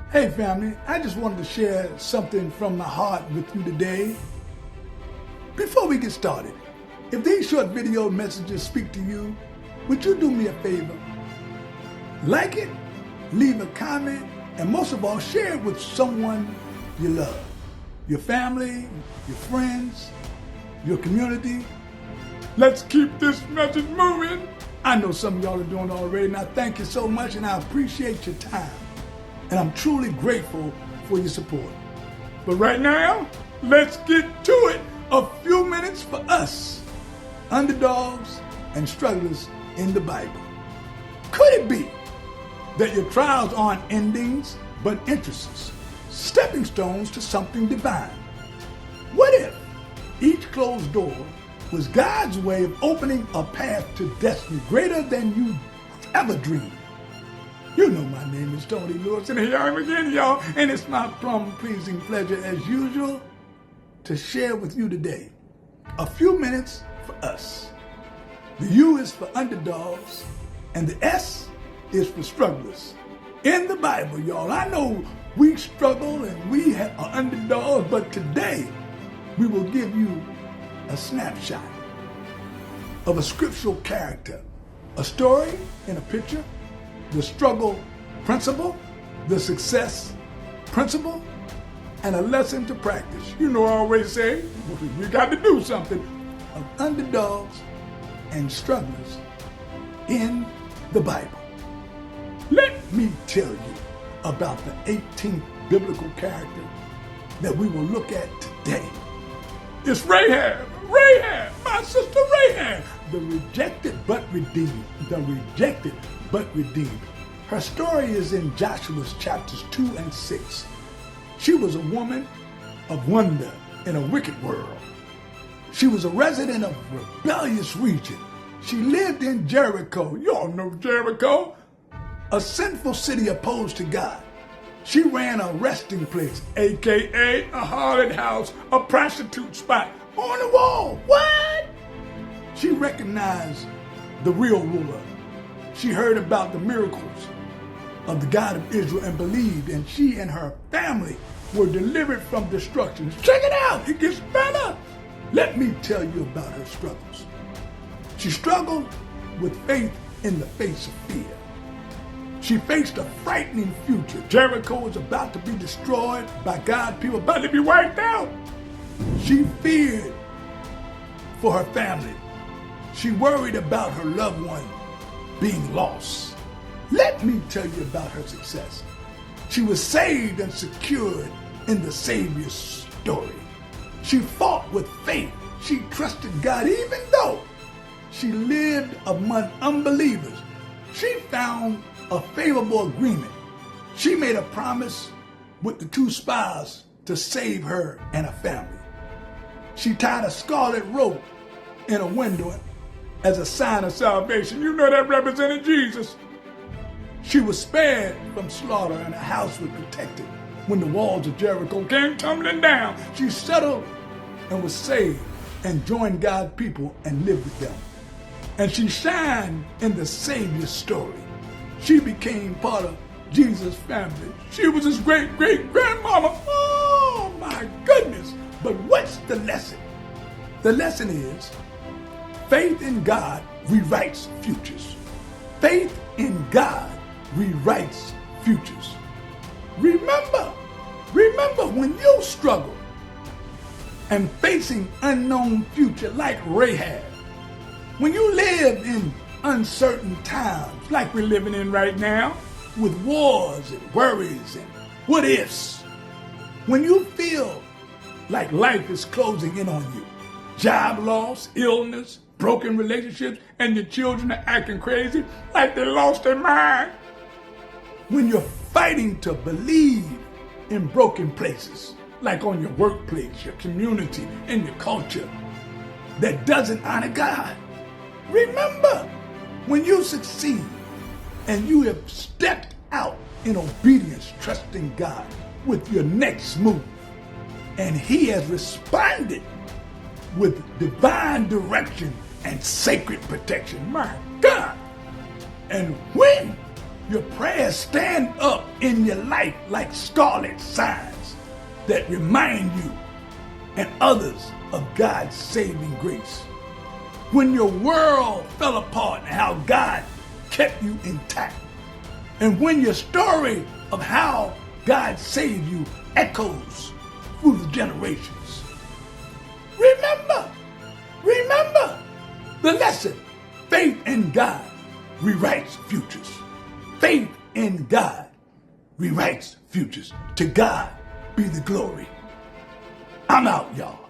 Hey family, I just wanted to share something from my heart with you today. Before we get started, if these short video messages speak to you, would you do me a favor? Like it, leave a comment, and most of all, share it with someone you love. Your family, your friends, your community. Let's keep this message moving. I know some of y'all are doing it already, and I thank you so much, and I appreciate your time. And I'm truly grateful for your support. But right now, let's get to it. A few minutes for us, underdogs and strugglers in the Bible. Could it be that your trials aren't endings, but entrances, stepping stones to something divine? What if each closed door was God's way of opening a path to destiny greater than you ever dreamed? You know my name is Tony Lewis, and here I am again, y'all, and it's my plum-pleasing pleasure, as usual, to share with you today a few minutes for us. The U is for underdogs, and the S is for strugglers. In the Bible, y'all, I know we struggle and we are underdogs, but today we will give you a snapshot of a scriptural character, a story in a picture, the struggle principle, the success principle, and a lesson to practice. You know I always say, we got to do something, of underdogs and strugglers in the Bible. Let me tell you about the 18th biblical character that we will look at today. It's Rahab, my sister Rahab, the rejected but redeemed, the rejected but redeemed. Her story is in Joshua's chapters 2 and 6. She was a woman of wonder in a wicked world. She was a resident of a rebellious region. She lived in Jericho. You all know Jericho, a sinful city opposed to God. She ran a resting place, aka a harlot house, a prostitute spot, on the wall. What? She recognized the real ruler. She heard about the miracles of the God of Israel and believed, and she and her family were delivered from destruction. Check it out, it gets better. Let me tell you about her struggles. She struggled with faith in the face of fear. She faced a frightening future. Jericho was about to be destroyed by God's people, about to be wiped out. She feared for her family. She worried about her loved one being lost. Let me tell you about her success. She was saved and secured in the Savior's story. She fought with faith. She trusted God even though she lived among unbelievers. She found a favorable agreement. She made a promise with the two spies to save her and her family. She tied a scarlet rope in a window as a sign of salvation. You know that represented Jesus. She was spared from slaughter and her house was protected when the walls of Jericho came tumbling down. She settled and was saved and joined God's people and lived with them. And she shined in the Savior's story. She became part of Jesus' family. She was his great-great-grandmama. Oh my goodness. But what's the lesson? The lesson is faith in God rewrites futures. Faith in God rewrites futures. Remember when you struggle and facing unknown future like Rahab, when you live in uncertain times like we're living in right now, with wars and worries and what ifs, when you feel like life is closing in on you, job loss, illness, broken relationships, and your children are acting crazy like they lost their mind, when you're fighting to believe in broken places, like on your workplace, your community, and your culture that doesn't honor God, remember when you succeed and you have stepped out in obedience, trusting God with your next move, and He has responded with divine direction and sacred protection. My God! And when Your prayers stand up in your life like scarlet signs that remind you and others of God's saving grace. When your world fell apart and how God kept you intact. And when your story of how God saved you echoes through the generations. Remember the lesson. Faith in God rewrites futures. Faith in God rewrites futures. To God be the glory. I'm out, y'all.